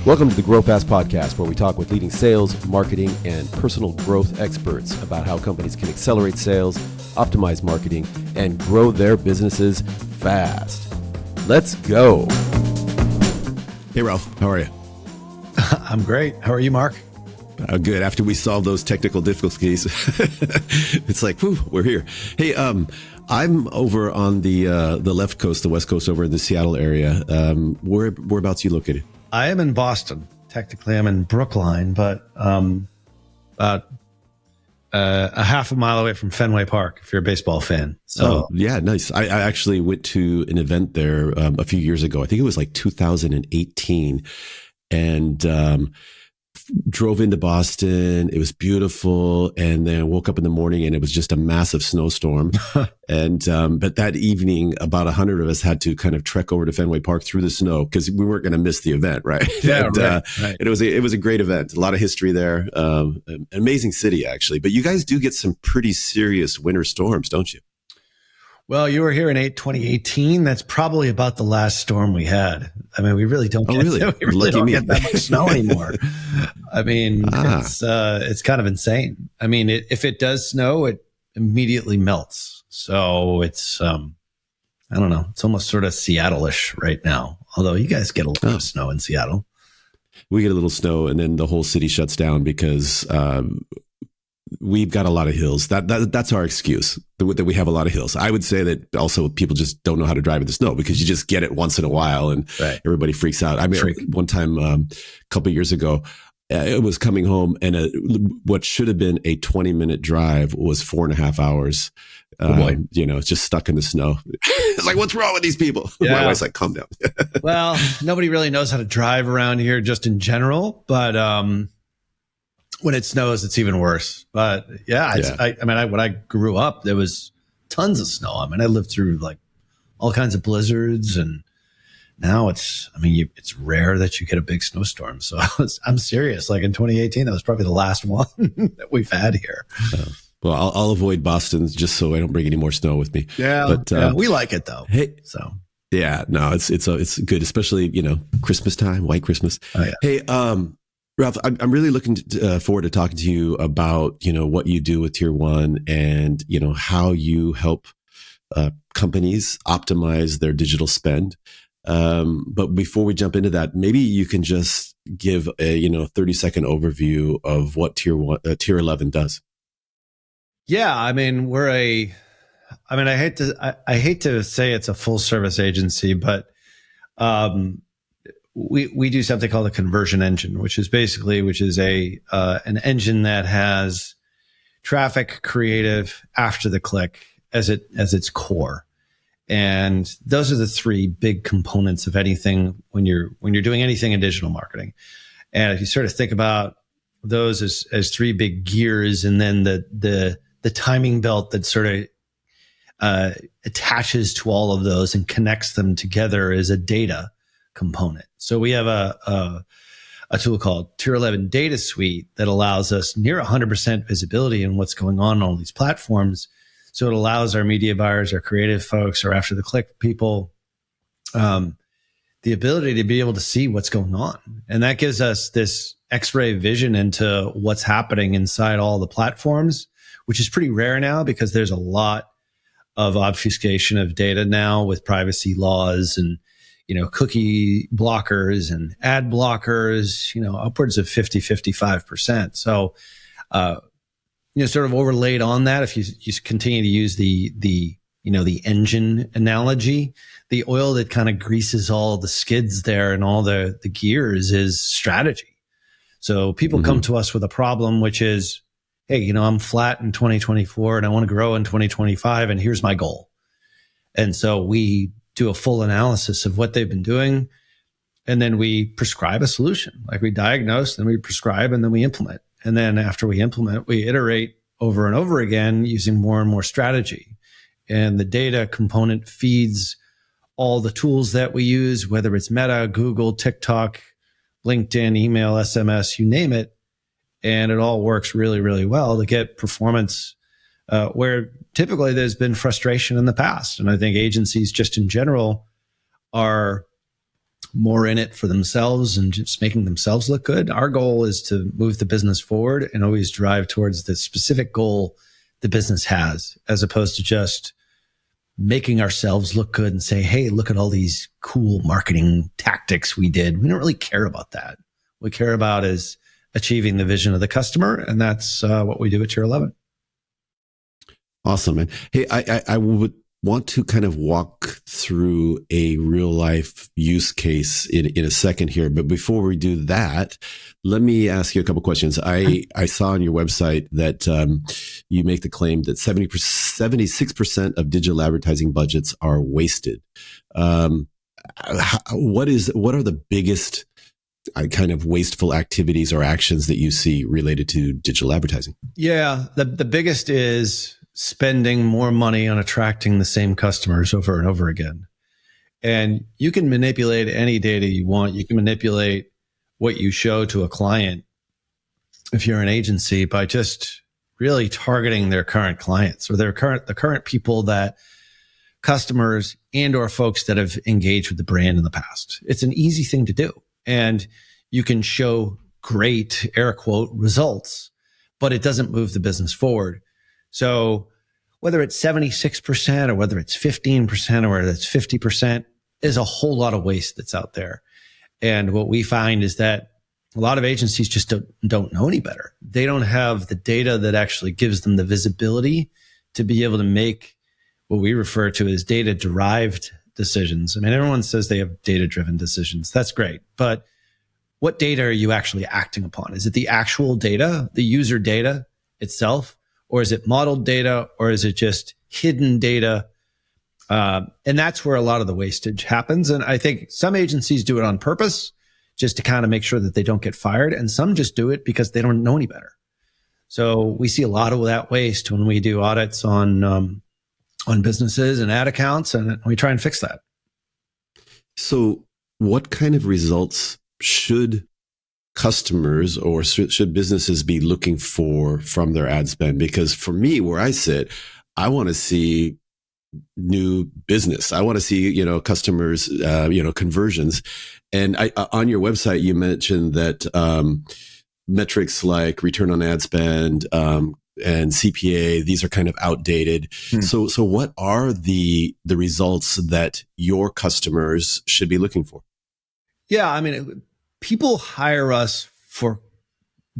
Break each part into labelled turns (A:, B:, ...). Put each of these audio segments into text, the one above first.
A: Welcome to the Grow Fast Podcast, where we talk with leading sales, marketing, and personal growth experts about how companies can accelerate sales, optimize marketing, and grow their businesses fast. Let's go.
B: Hey, Ralph. How are you?
C: I'm great. How are you, Mark?
B: Good. After we solve those technical difficulties, it's like, whew, we're here. Hey, I'm over on the left coast, the West Coast, over in the Seattle area. Whereabouts are you located?
C: I am in Boston. Technically, I'm in Brookline, but about a half a mile away from Fenway Park, if you're a baseball fan. So
B: yeah, nice. I actually went to an event there a few years ago. I think it was like 2018, and drove into Boston. It was beautiful. And then woke up in the morning and it was just a massive snowstorm. And, but that evening, about 100 of us had to kind of trek over to Fenway Park through the snow because we weren't going to miss the event. Right.
C: Yeah,
B: and,
C: right.
B: And it was a great event. A lot of history there. An amazing city, actually. But you guys do get some pretty serious winter storms, don't you?
C: Well, you were here in 2018. That's probably about the last storm we had. I mean, we really don't get, we really don't get that much snow anymore. I mean, it's kind of insane. I mean, if it does snow, it immediately melts. So it's, I don't know, it's almost sort of Seattle-ish right now. Although you guys get a little of snow in Seattle.
B: We get a little snow and then the whole city shuts down because, we've got a lot of hills. That's our excuse, that we have a lot of hills. I would say that also people just don't know how to drive in the snow because you just get it once in a while and everybody freaks out. I mean, one time, a couple of years ago, it was coming home and what should have been a 20-minute drive was 4.5 hours. It's just stuck in the snow. It's like, what's wrong with these people? Yeah. My wife's like, calm down.
C: Well, nobody really knows how to drive around here just in general, but, when it snows, it's even worse. But I mean, when I grew up, there was tons of snow. I mean, I lived through like all kinds of blizzards, and now it's rare that you get a big snowstorm. So I'm serious. Like in 2018, that was probably the last one that we've had here.
B: Well, I'll avoid Boston just so I don't bring any more snow with me.
C: Yeah, but we like it though.
B: Hey,
C: so
B: yeah, no, it's good, especially Christmas time, white Christmas.
C: Oh, yeah.
B: Hey, Ralph, I'm really looking forward to talking to you about, what you do with Tier 1 and, how you help companies optimize their digital spend. But before we jump into that, maybe you can just give a, 30-second overview of what Tier 11 does.
C: Yeah, I mean, I hate to say it's a full service agency, but we do something called a conversion engine, which is an engine that has traffic, creative, after the click as its core. And those are the three big components of anything when you're doing anything in digital marketing. And if you sort of think about those as three big gears, and then the timing belt that sort of attaches to all of those and connects them together is a data component. So we have a tool called Tier 11 Data Suite that allows us near 100% visibility in what's going on all these platforms. So it allows our media buyers, our creative folks, or after the click people, the ability to be able to see what's going on. And that gives us this X-ray vision into what's happening inside all the platforms, which is pretty rare now because there's a lot of obfuscation of data now with privacy laws and cookie blockers and ad blockers, upwards of 55%. So, sort of overlaid on that, if you continue to use the engine analogy, the oil that kind of greases all the skids there and all the gears is strategy. So people come to us with a problem, which is, hey, I'm flat in 2024 and I want to grow in 2025 and here's my goal. And so we do a full analysis of what they've been doing. And then we prescribe a solution. Like we diagnose, then we prescribe, and then we implement. And then after we implement, we iterate over and over again using more and more strategy. And the data component feeds all the tools that we use, whether it's Meta, Google, TikTok, LinkedIn, email, SMS, you name it. And it all works really, really well to get performance where typically there's been frustration in the past. And I think agencies just in general are more in it for themselves and just making themselves look good. Our goal is to move the business forward and always drive towards the specific goal the business has, as opposed to just making ourselves look good and say, hey, look at all these cool marketing tactics we did. We don't really care about that. What we care about is achieving the vision of the customer. And that's what we do at Tier 11.
B: Awesome, man. Hey, I would want to kind of walk through a real life use case in a second here. But before we do that, let me ask you a couple questions. I saw on your website that you make the claim that 76% of digital advertising budgets are wasted. What are the biggest kind of wasteful activities or actions that you see related to digital advertising?
C: Yeah, the biggest is spending more money on attracting the same customers over and over again. And you can manipulate any data you want. You can manipulate what you show to a client if you're an agency by just really targeting their current clients or the current people that customers and or folks that have engaged with the brand in the past. It's an easy thing to do. And you can show great, air quote, results, but it doesn't move the business forward. So whether it's 76% or whether it's 15% or whether it's 50% is a whole lot of waste that's out there. And what we find is that a lot of agencies just don't know any better. They don't have the data that actually gives them the visibility to be able to make what we refer to as data-derived decisions. I mean, everyone says they have data-driven decisions. That's great. But what data are you actually acting upon? Is it the actual data, the user data itself? Or is it modeled data, or is it just hidden data? And that's where a lot of the wastage happens. And I think some agencies do it on purpose just to kind of make sure that they don't get fired. And some just do it because they don't know any better. So we see a lot of that waste when we do audits on businesses and ad accounts, and we try and fix that.
B: So what kind of results should customers or should businesses be looking for from their ad spend? Because for me, where I sit, I want to see new business. I want to see, customers, conversions. And on your website, you mentioned that metrics like return on ad spend and CPA, these are kind of outdated. So what are the results that your customers should be looking for?
C: Yeah, I mean, people hire us for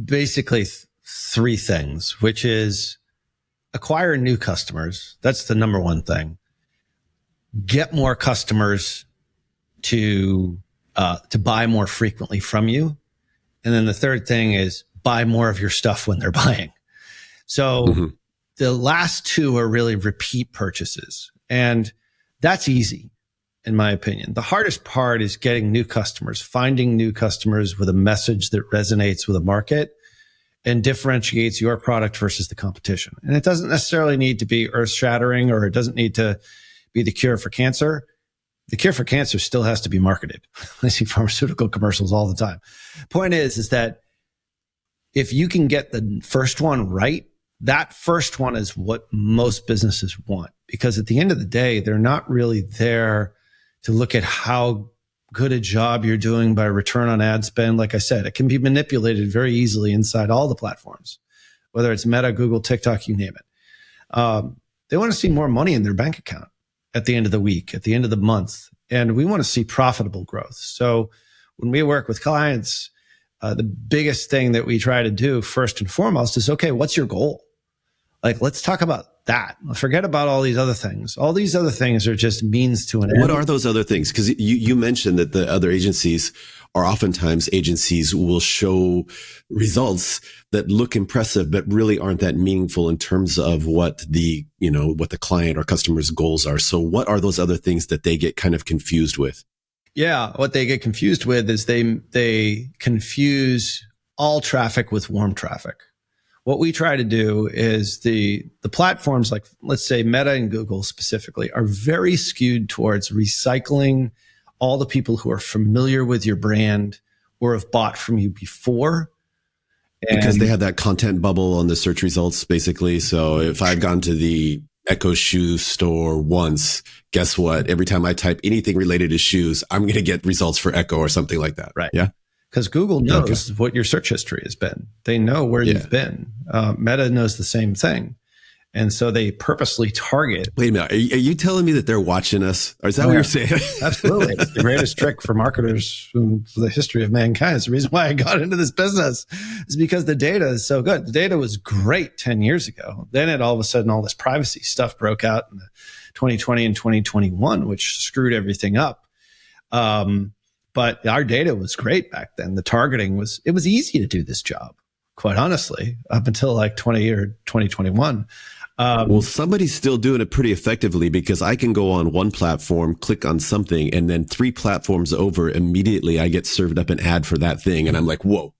C: basically three things, which is acquire new customers. That's the number one thing. Get more customers to buy more frequently from you. And then the third thing is buy more of your stuff when they're buying. So the last two are really repeat purchases. And that's easy, in my opinion. The hardest part is getting new customers, finding new customers with a message that resonates with a market and differentiates your product versus the competition. And it doesn't necessarily need to be earth-shattering, or it doesn't need to be the cure for cancer. The cure for cancer still has to be marketed. I see pharmaceutical commercials all the time. Point is that if you can get the first one right, that first one is what most businesses want. Because at the end of the day, they're not really there to look at how good a job you're doing by return on ad spend. Like I said, it can be manipulated very easily inside all the platforms, whether it's Meta, Google, TikTok, you name it. They want to see more money in their bank account at the end of the week, at the end of the month. And we want to see profitable growth. So when we work with clients, the biggest thing that we try to do first and foremost is, okay, what's your goal? Like, let's talk about that. Forget about all these other things. All these other things are just means to an end.
B: What are those other things? Because you mentioned that the other agencies are oftentimes agencies will show results that look impressive, but really aren't that meaningful in terms of what the client or customer's goals are. So what are those other things that they get kind of confused with?
C: Yeah, what they get confused with is they confuse all traffic with warm traffic. What we try to do is the platforms like, let's say, Meta and Google specifically are very skewed towards recycling all the people who are familiar with your brand or have bought from you before.
B: Because they have that content bubble on the search results, basically. So if I've gone to the Echo shoe store once, guess what? Every time I type anything related to shoes, I'm going to get results for Echo or something like that.
C: Right.
B: Yeah.
C: Because Google knows what your search history has been. They know where you've been. Meta knows the same thing. And so they purposely target.
B: Wait a minute. Are you telling me that they're watching us? Or is that what you're saying?
C: Absolutely. It's the greatest trick for marketers in the history of mankind. It's the reason why I got into this business is because the data is so good. The data was great 10 years ago. Then all of a sudden, all this privacy stuff broke out in 2020 and 2021, which screwed everything up. But our data was great back then. The targeting it was easy to do this job, quite honestly, up until like 2021.
B: Well, somebody's still doing it pretty effectively because I can go on one platform, click on something, and then 3 platforms over, immediately I get served up an ad for that thing. And I'm like, whoa.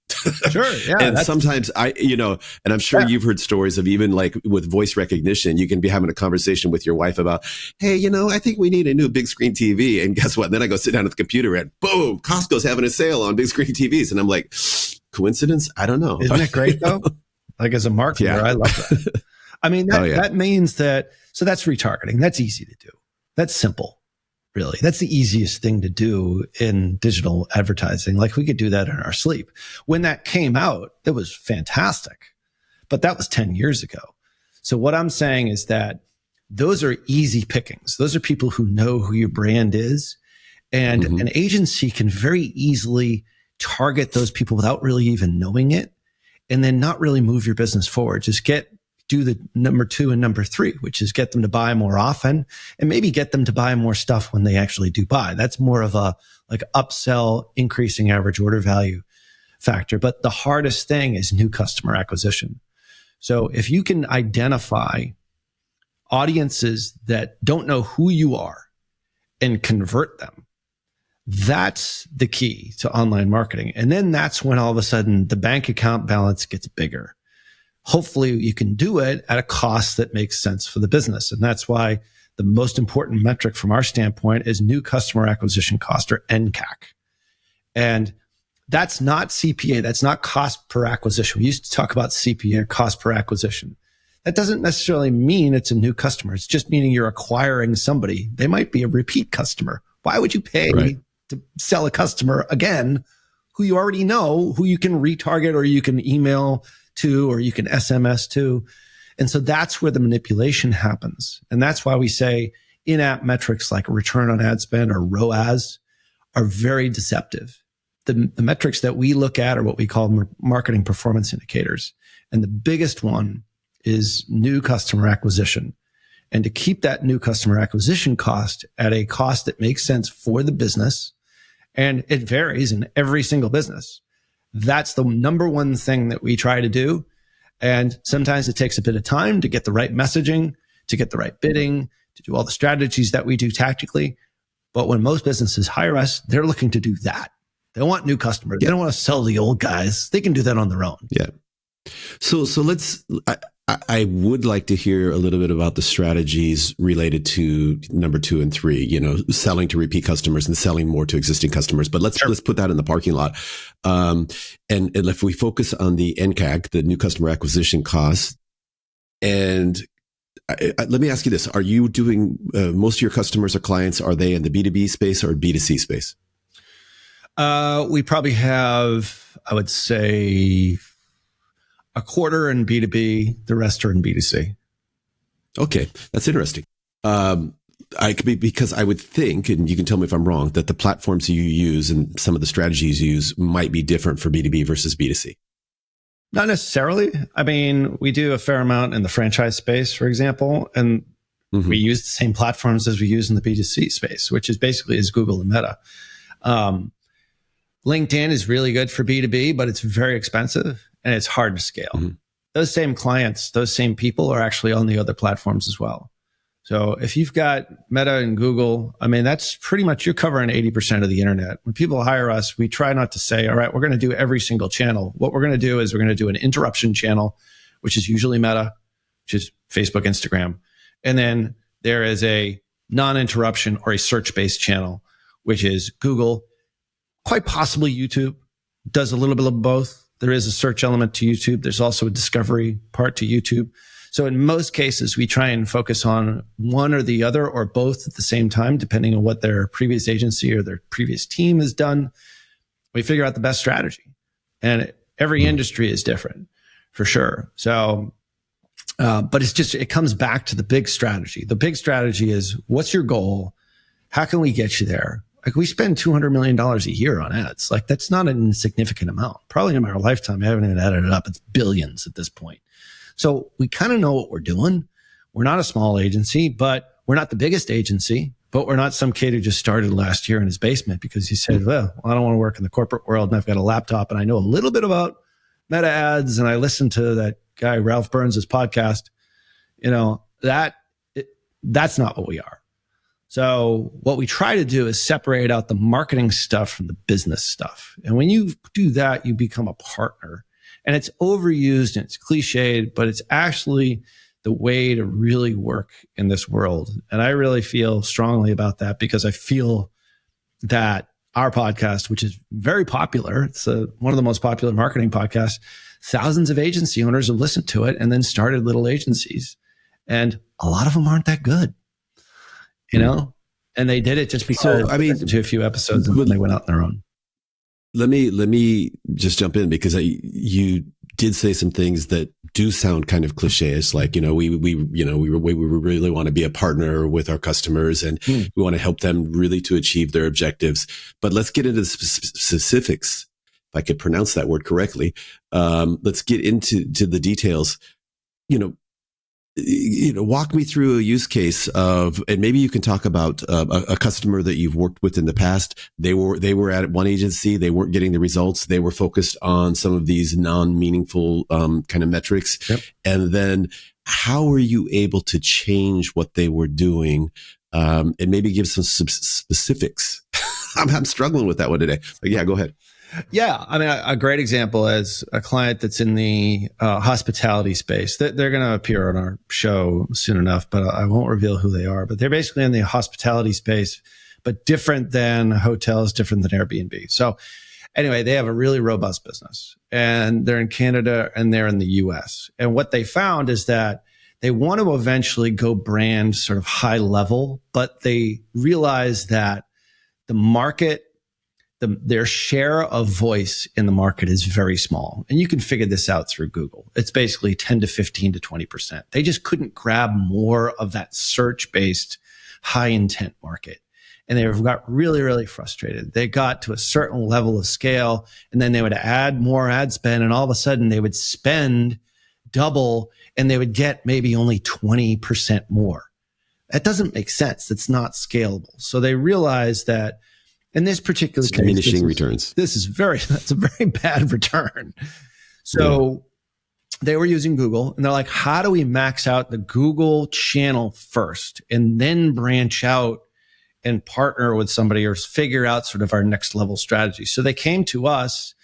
C: Sure. Yeah.
B: And sometimes and I'm sure you've heard stories of even like with voice recognition, you can be having a conversation with your wife about, hey, I think we need a new big screen TV. And guess what? And then I go sit down at the computer and boom, Costco's having a sale on big screen TVs. And I'm like, coincidence? I don't know.
C: Isn't it great though? Like as a marketer, I love that. I mean, that means so that's retargeting. That's easy to do. That's simple, really. That's the easiest thing to do in digital advertising. Like we could do that in our sleep. When that came out, it was fantastic, but that was 10 years ago. So what I'm saying is that those are easy pickings. Those are people who know who your brand is. And an agency can very easily target those people without really even knowing it and then not really move your business forward. Just do the number 2 and number 3, which is get them to buy more often and maybe get them to buy more stuff when they actually do buy. That's more of a like upsell, increasing average order value factor. But the hardest thing is new customer acquisition. So if you can identify audiences that don't know who you are and convert them, that's the key to online marketing. And then that's when all of a sudden the bank account balance gets bigger. Hopefully you can do it at a cost that makes sense for the business. And that's why the most important metric from our standpoint is new customer acquisition cost, or NCAC. And that's not CPA. That's not cost per acquisition. We used to talk about CPA, cost per acquisition. That doesn't necessarily mean it's a new customer. It's just meaning you're acquiring somebody. They might be a repeat customer. Why would you pay to sell a customer again who you already know, who you can retarget or you can email to, or you can SMS to? And so that's where the manipulation happens. And that's why we say in-app metrics like return on ad spend or ROAS are very deceptive. The metrics that we look at are what we call marketing performance indicators. And the biggest one is new customer acquisition. And to keep that new customer acquisition cost at a cost that makes sense for the business, and it varies in every single business, that's the number one thing that we try to do. And sometimes it takes a bit of time to get the right messaging, to get the right bidding, to do all the strategies that we do tactically. But when most businesses hire us, they're looking to do that. They want new customers. They don't want to sell the old guys. They can do that on their own.
B: Yeah. So I would like to hear a little bit about the strategies related to number 2 and 3, selling to repeat customers and selling more to existing customers. But let's put that in the parking lot. And if we focus on the NCAC, the new customer acquisition cost, and let me ask you this. Are you doing, most of your customers or clients, are they in the B2B space or B2C space?
C: We probably have, I would say, a quarter in B2B, the rest are in B2C.
B: Okay, that's interesting. Because I would think, and you can tell me if I'm wrong, that the platforms you use and some of the strategies you use might be different for B2B versus B2C.
C: Not necessarily. I mean, we do a fair amount in the franchise space, for example, and we use the same platforms as we use in the B2C space, which is basically Google and Meta. LinkedIn is really good for B2B, but it's very expensive and it's hard to scale. Those same clients, those same people are actually on the other platforms as well. So if you've got Meta and Google, I mean, that's pretty much, you're covering 80% of the internet. When people hire us, we try not to say, all right, we're going to do every single channel. What we're going to do is we're going to do an interruption channel, which is usually Meta, which is Facebook, Instagram. And then there is a non-interruption or a search-based channel, which is Google, quite possibly YouTube, does a little bit of both. There is a search element to YouTube. There's also a discovery part to YouTube. So in most cases, we try and focus on one or the other or both at the same time, depending on what their previous agency or their previous team has done. We figure out the best strategy. And every industry is different, for sure. So, but it comes back to the big strategy. The big strategy is, what's your goal? How can we get you there? Like, we spend $200 million a year on ads. Like, that's not an insignificant amount. Probably in our lifetime, I haven't even added it up. It's billions at this point. So we kind of know what we're doing. We're not a small agency, but we're not the biggest agency, but we're not some kid who just started last year in his basement because he said, well, I don't want to work in the corporate world and I've got a laptop and I know a little bit about meta ads and I listened to that guy, Ralph Burns' podcast. That's not what we are. So what we try to do is separate out the marketing stuff from the business stuff. And when you do that, you become a partner. And it's overused and it's cliched, but it's actually the way to really work in this world. And I really feel strongly about that because I feel that our podcast, which is very popular, it's one of the most popular marketing podcasts, thousands of agency owners have listened to it and then started little agencies. And a lot of them aren't that good, and they did it just because they listened to a few episodes and then they went out on their own.
B: Let me just jump in because you did say some things that do sound kind of cliches. Like, we really want to be a partner with our customers and we want to help them really to achieve their objectives. But let's get into the specifics. If I could pronounce that word correctly. Let's get into the details. Walk me through a use case of, and maybe you can talk about a customer that you've worked with in the past. They were at one agency. They weren't getting the results. They were focused on some of these non-meaningful kind of metrics. Yep. And then how were you able to change what they were doing? And maybe give some specifics. I'm struggling with that one today. But yeah, go ahead.
C: Yeah. I mean, a great example is a client that's in the hospitality space. They're going to appear on our show soon enough, but I won't reveal who they are. But they're basically in the hospitality space, but different than hotels, different than Airbnb. So anyway, they have a really robust business and they're in Canada and they're in the US. And what they found is that they want to eventually go brand sort of high level, but they realize that the market, their share of voice in the market is very small. And you can figure this out through Google. It's basically 10 to 15 to 20%. They just couldn't grab more of that search-based high intent market. And they got really, really frustrated. They got to a certain level of scale and then they would add more ad spend and all of a sudden they would spend double and they would get maybe only 20% more. That doesn't make sense. That's not scalable. So they realized that in this particular case,
B: diminishing returns.
C: That's a very bad return. So they were using Google and they're like, how do we max out the Google channel first and then branch out and partner with somebody or figure out sort of our next level strategy? So they came to us,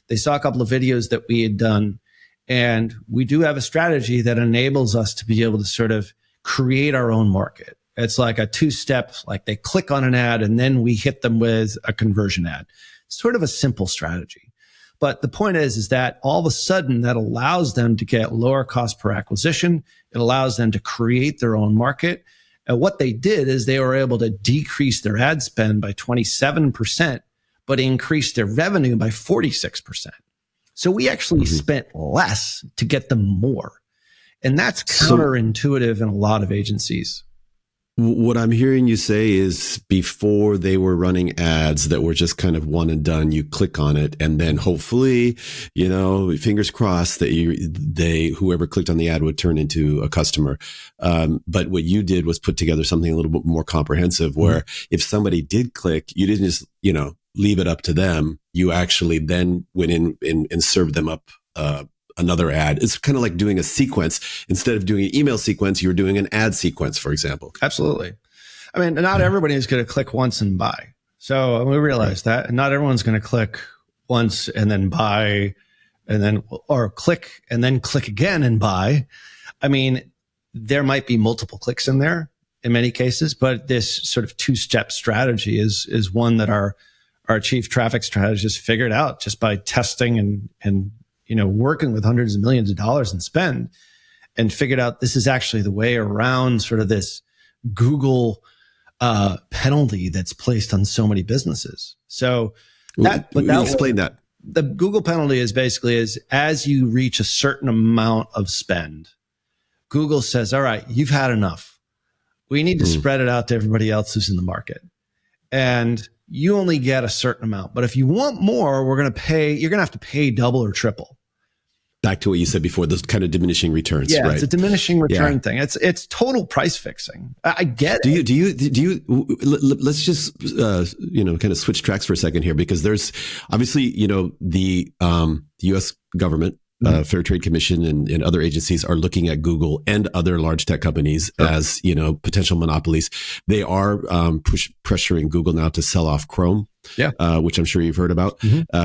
C: they saw a couple of videos that we had done, and we do have a strategy that enables us to be able to sort of create our own market. It's like a two-step, like they click on an ad and then we hit them with a conversion ad. It's sort of a simple strategy. But the point is that all of a sudden that allows them to get lower cost per acquisition. It allows them to create their own market. And what they did is they were able to decrease their ad spend by 27%, but increase their revenue by 46%. So we actually spent less to get them more. And that's counterintuitive in a lot of agencies.
B: What I'm hearing you say is before they were running ads that were just kind of one and done, you click on it and then hopefully, fingers crossed that whoever clicked on the ad would turn into a customer. But what you did was put together something a little bit more comprehensive where if somebody did click, you didn't just, leave it up to them. You actually then went in and served them up, another ad. It's kind of like doing a sequence. Instead of doing an email sequence, you're doing an ad sequence, for example.
C: Absolutely. I mean, not everybody is going to click once and buy. So we realize that. And not everyone's going to click once and then buy or click and then click again and buy. I mean, there might be multiple clicks in there in many cases, but this sort of two-step strategy is one that our chief traffic strategist figured out just by testing and working with hundreds of millions of dollars in spend. and figured out this is actually the way around sort of this Google penalty that's placed on so many businesses. So
B: explain that.
C: The Google penalty is basically as you reach a certain amount of spend, Google says, all right, you've had enough. We need to spread it out to everybody else who's in the market. And you only get a certain amount. But if you want more, you're going to have to pay double or triple.
B: Back to what you said before, those kind of diminishing returns.
C: Yeah,
B: right?
C: It's a diminishing return thing. It's total price fixing. I get it.
B: Do you? Let's just kind of switch tracks for a second here, because there's obviously the U.S. government, Fair Trade Commission, and other agencies are looking at Google and other large tech companies as potential monopolies. They are pressuring Google now to sell off Chrome. Which I'm sure you've heard about,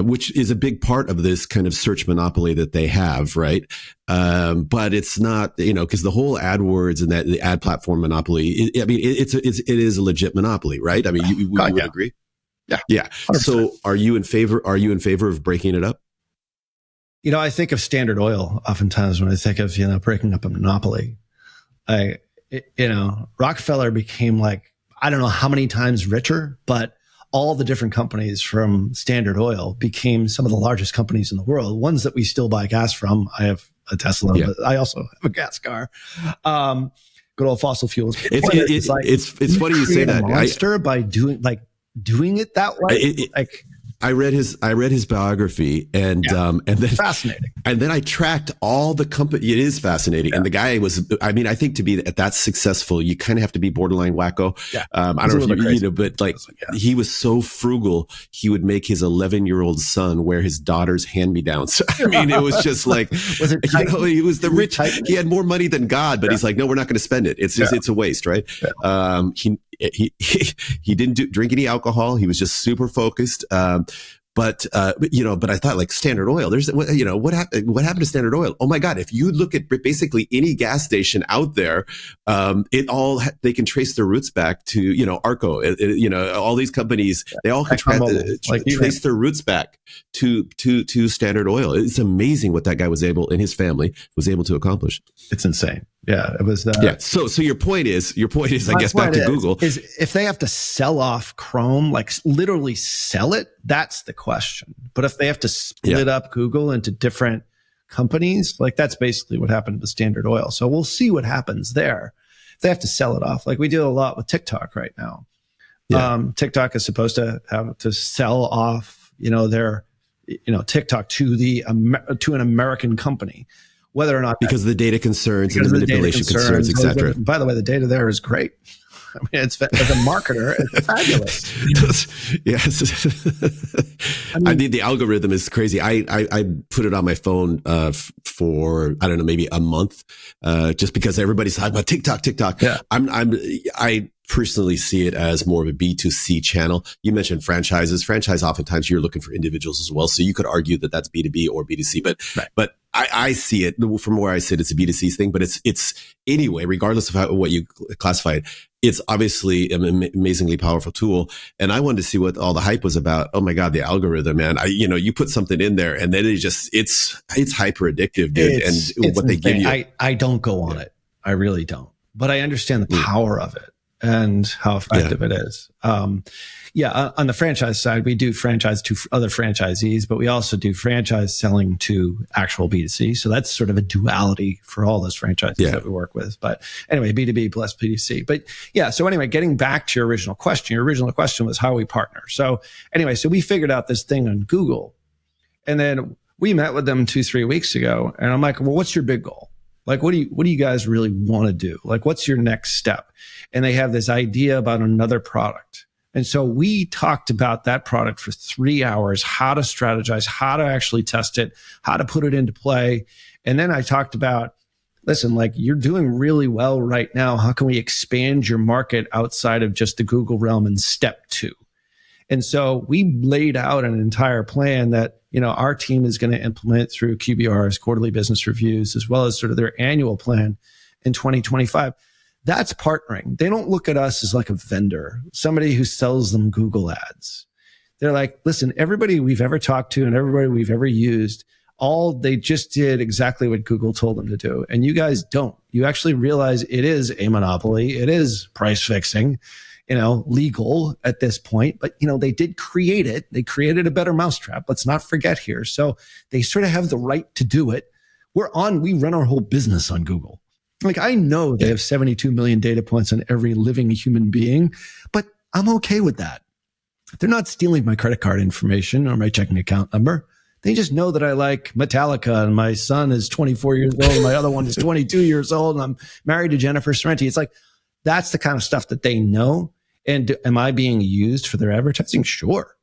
B: which is a big part of this kind of search monopoly that they have, right? But it's not, because the whole AdWords and the ad platform monopoly, it is a legit monopoly, right? I mean, you would agree? Yeah. 100%. So are you in favor of breaking it up?
C: I think of Standard Oil oftentimes when I think of, breaking up a monopoly. Rockefeller became I don't know how many times richer, but all the different companies from Standard Oil became some of the largest companies in the world, ones that we still buy gas from. I have a Tesla, but I also have a gas car. Good old fossil fuels.
B: It's funny you say that.
C: Monster by doing it that way.
B: I read his biography and then
C: fascinating.
B: And then I tracked all the company. It is fascinating. Yeah. And the guy was, I think to be that successful, you kind of have to be borderline wacko. Yeah. I don't know if you but he was so frugal, he would make his 11-year-old son wear his daughter's hand-me-downs. It was just
C: was it
B: he was the rich, he had more money than God, but he's like, no, we're not going to spend it. It's just, it's a waste, right? Yeah. He didn't drink any alcohol. He was just super focused. But I thought Standard Oil, there's, what happened to Standard Oil? Oh my God. If you look at basically any gas station out there, they can trace their roots back to, Arco, all these companies, they all can trace their roots back to Standard Oil. It's amazing what that guy and his family was able to accomplish.
C: It's insane. Yeah, it was.
B: So your point is, I guess, back to Google
C: is if they have to sell off Chrome, literally sell it, that's the question. But if they have to split up Google into different companies, that's basically what happened to Standard Oil. So we'll see what happens there. If they have to sell it off, we do a lot with TikTok right now. Yeah. TikTok is supposed to have to sell off, their, TikTok to an American company. Whether or not
B: because of the data concerns and the manipulation concerns, etc.
C: By the way, the data there is great. It's as a marketer, it's fabulous.
B: Yes, the algorithm is crazy. I put it on my phone for I don't know, maybe a month, just because everybody's talking about TikTok. Yeah. I personally see it as more of a B2C channel. You mentioned franchises. Franchise, oftentimes you're looking for individuals as well. So you could argue that that's B2B or B2C, but I see it from where I sit, it's a B2C thing, but it's anyway, regardless of what you classify it, it's obviously an amazingly powerful tool. And I wanted to see what all the hype was about. Oh my God, the algorithm, man. You put something in there and then it's hyper addictive, dude. And what they give you.
C: I don't go on it. I really don't, but I understand the power of it and how effective it is. On the franchise side, we do franchise to other franchisees, but we also do franchise selling to actual B2C. So that's sort of a duality for all those franchises that we work with. But anyway, B2B plus B2C. But so anyway, getting back to your original question was how we partner. So anyway, so we figured out this thing on Google, and then we met with them 2-3 weeks ago, and I'm like, well, what's your big goal? What do you guys really want to do? What's your next step? And they have this idea about another product. And so we talked about that product for 3 hours, how to strategize, how to actually test it, how to put it into play. And then I talked about, listen, you're doing really well right now. How can we expand your market outside of just the Google realm in step 2? And so we laid out an entire plan that, our team is going to implement through QBR's quarterly business reviews, as well as sort of their annual plan in 2025. That's partnering. They don't look at us as a vendor, somebody who sells them Google ads. They're like, listen, everybody we've ever talked to and everybody we've ever used They just did exactly what Google told them to do. And you guys don't. You actually realize it is a monopoly. It is price fixing, legal at this point. But, they did create it. They created a better mousetrap. Let's not forget here. So they sort of have the right to do it. We run our whole business on Google. Like, I know they have 72 million data points on every living human being, but I'm okay with that. They're not stealing my credit card information or my checking account number. They just know that I like Metallica and my son is 24 years old and my other one is 22 years old and I'm married to Jennifer Sorrenti. It's like, that's the kind of stuff that they know. And am I being used for their advertising? Sure.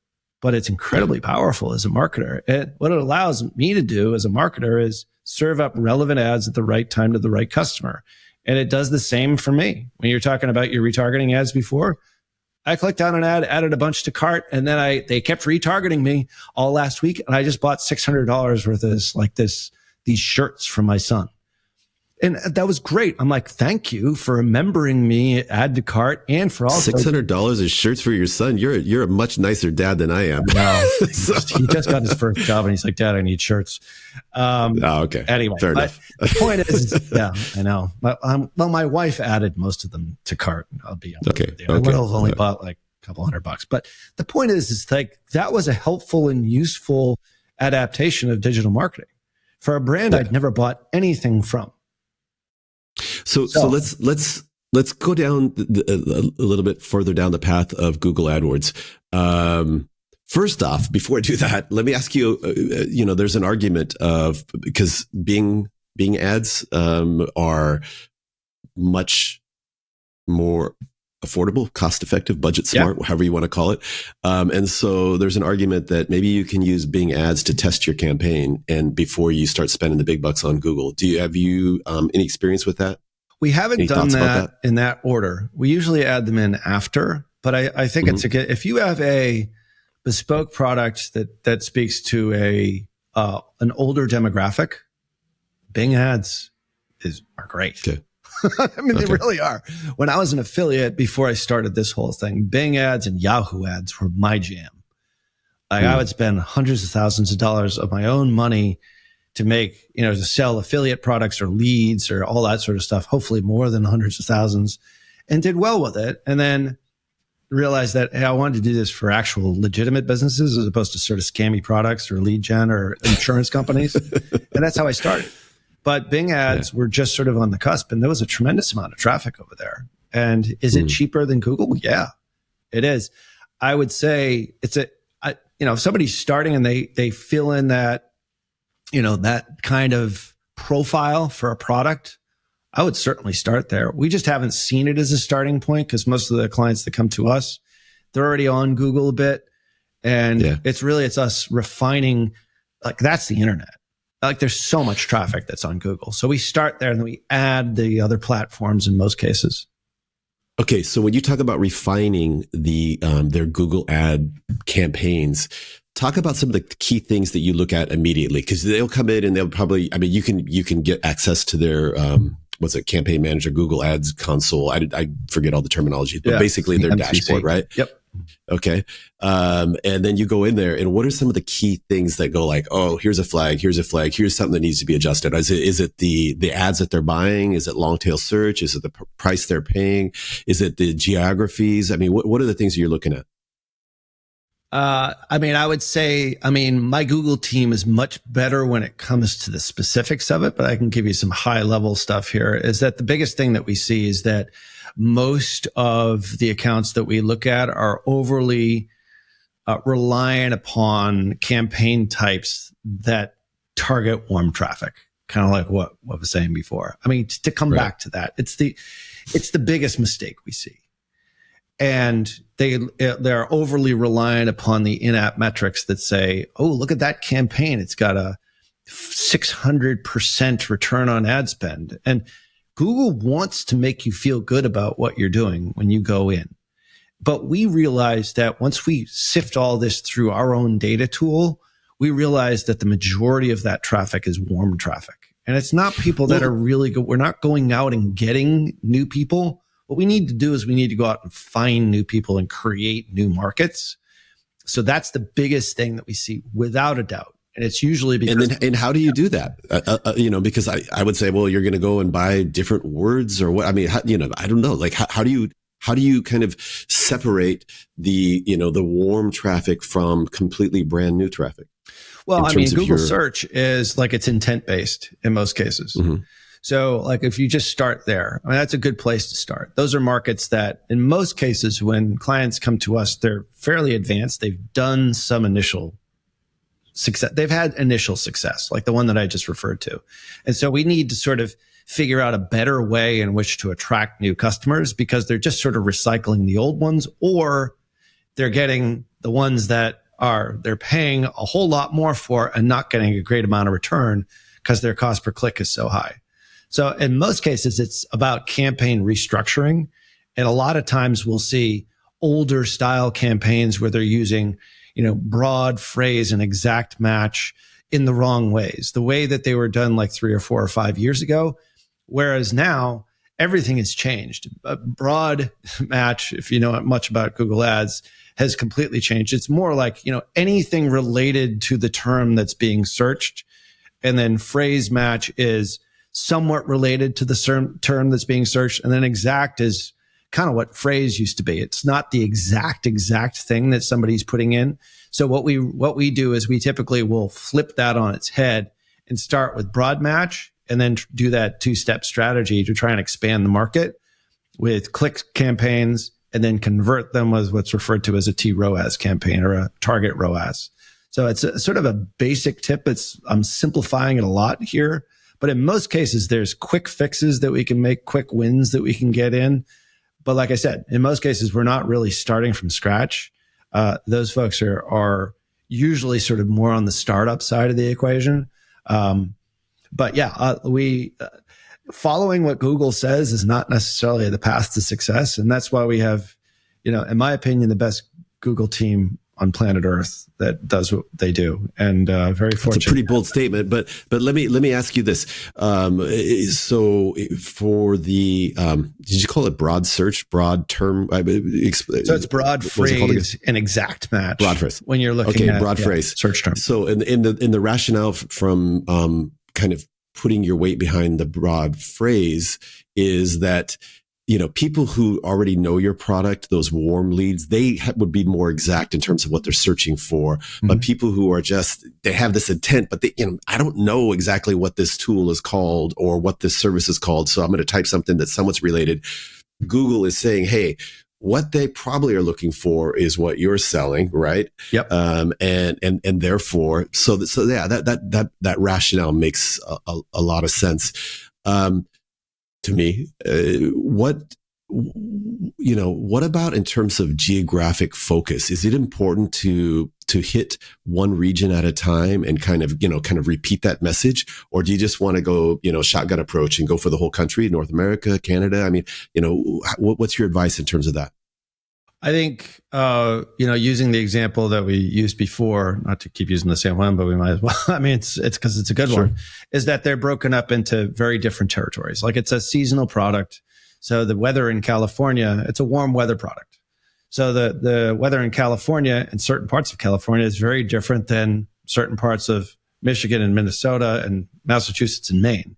C: But it's incredibly powerful as a marketer. And what it allows me to do as a marketer is serve up relevant ads at the right time to the right customer. And it does the same for me. When you're talking about your retargeting ads before, I clicked on an ad, added a bunch to cart, and then they kept retargeting me all last week, and I just bought $600 worth of these shirts for my son. And that was great. I'm like, thank you for remembering me, add to cart, and for also
B: $600 of shirts for your son. You're a much nicer dad than I am.
C: No, he just got his first job, and he's like, Dad, I need shirts.
B: Okay.
C: Anyway,
B: fair enough.
C: The point is, yeah, I know. My wife added most of them to cart. I'll be honest with you. I would have only bought like a couple $100, but the point is like that was a helpful and useful adaptation of digital marketing for a brand I'd never bought anything from.
B: So let's go down a little bit further down the path of Google AdWords. First off, before I do that, let me ask you. There's an argument of because Bing ads are much more affordable, cost-effective, budget smart, however you want to call it. And so there's an argument that maybe you can use Bing ads to test your campaign and before you start spending the big bucks on Google. Have you any experience with that?
C: We haven't done that in that order. We usually add them in after, but I think it's if you have a bespoke product that speaks to an older demographic, Bing ads are great.
B: Okay.
C: I mean, they really are. When I was an affiliate before I started this whole thing, Bing ads and Yahoo ads were my jam. I would spend hundreds of thousands of dollars of my own money to make, to sell affiliate products or leads or all that sort of stuff, hopefully more than hundreds of thousands, and did well with it. And then realized that, hey, I wanted to do this for actual legitimate businesses as opposed to sort of scammy products or lead gen or insurance companies. And that's how I started. But Bing ads were just sort of on the cusp, and there was a tremendous amount of traffic over there. And is it cheaper than Google? Yeah, it is. I would say if somebody's starting and they fill in that, that kind of profile for a product, I would certainly start there. We just haven't seen it as a starting point because most of the clients that come to us, they're already on Google a bit. And it's us refining, like that's the internet. Like there's so much traffic that's on Google. So we start there and then we add the other platforms in most cases.
B: Okay. So when you talk about refining their Google ad campaigns, talk about some of the key things that you look at immediately, because they'll come in and they'll probably, you can get access to their, campaign manager, Google Ads console. I forget all the terminology, but basically their
C: MCC.
B: dashboard, right?
C: Yep.
B: Okay. And then you go in there and what are some of the key things that go like, oh, here's a flag, here's something that needs to be adjusted. Is it the ads that they're buying? Is it long tail search? Is it the price they're paying? Is it the geographies? I mean, what are the things you're looking at?
C: I would say, my Google team is much better when it comes to the specifics of it, but I can give you some high level stuff here. Is that the biggest thing that we see is that most of the accounts that we look at are overly reliant upon campaign types that target warm traffic, kind of like what I was saying before. To come back to that, it's the biggest mistake we see. And they're overly reliant upon the in-app metrics that say, oh, look at that campaign. It's got a 600% return on ad spend. And Google wants to make you feel good about what you're doing when you go in. But we realize that once we sift all this through our own data tool, we realize that the majority of that traffic is warm traffic. And it's not people that are really good. We're not going out and getting new people. What we need to do is we need to go out and find new people and create new markets. So that's the biggest thing that we see without a doubt. And it's usually because.
B: And how do you do that? Because I would say, well, you're going to go and buy different words or what? I mean, I don't know. Like, how do you kind of separate the warm traffic from completely brand new traffic?
C: Well, I mean, Google search is like it's intent based in most cases. Mm-hmm. So like if you just start there, I mean, that's a good place to start. Those are markets that in most cases, when clients come to us, they're fairly advanced. They've done some initial success. They've had initial success, like the one that I just referred to. And so we need to sort of figure out a better way in which to attract new customers because they're just sort of recycling the old ones, or they're getting the ones that they're paying a whole lot more for and not getting a great amount of return because their cost per click is so high. So in most cases, it's about campaign restructuring. And a lot of times we'll see older style campaigns where they're using, broad phrase and exact match in the wrong ways, the way that they were done like 3 or 4 or 5 years ago. Whereas now everything has changed. A broad match, if you know much about Google Ads, has completely changed. It's more like, anything related to the term that's being searched. And then phrase match is somewhat related to the term that's being searched. And then exact is kind of what phrase used to be. It's not the exact thing that somebody's putting in. So what we do is we typically will flip that on its head and start with broad match and then do that 2-step strategy to try and expand the market with click campaigns and then convert them as what's referred to as a T-ROAS campaign or a target ROAS. So it's sort of a basic tip. I'm simplifying it a lot here, but in most cases, there's quick fixes that we can make, quick wins that we can get in. But like I said, in most cases, we're not really starting from scratch. Those folks are usually sort of more on the startup side of the equation. But yeah, following what Google says is not necessarily the path to success. And that's why we have, in my opinion, the best Google team on planet Earth that does what they do. And very fortunate.
B: It's a pretty bold statement, but let me ask you this. So for the, did you call it broad search, broad term? So
C: it's broad phrase and exact match.
B: Broad phrase.
C: When you're looking at
B: broad phrase
C: search term.
B: So in the rationale from kind of putting your weight behind the broad phrase is that, people who already know your product, those warm leads, they would be more exact in terms of what they're searching for. Mm-hmm. But people who are they have this intent, but I don't know exactly what this tool is called or what this service is called. So I'm going to type something that's somewhat related. Google is saying, hey, what they probably are looking for is what you're selling, right?
C: Yep.
B: And therefore, so yeah, that rationale makes a lot of sense. To me, what about in terms of geographic focus? Is it important to hit one region at a time and kind of repeat that message? Or do you just want to go, shotgun approach and go for the whole country, North America, Canada? I mean, what's your advice in terms of that?
C: I think, using the example that we used before, not to keep using the same one, but we might as well. I mean, it's because it's a good one, is that they're broken up into very different territories. Like it's a seasonal product. So the weather in California, it's a warm weather product. So the weather in California and certain parts of California is very different than certain parts of Michigan and Minnesota and Massachusetts and Maine.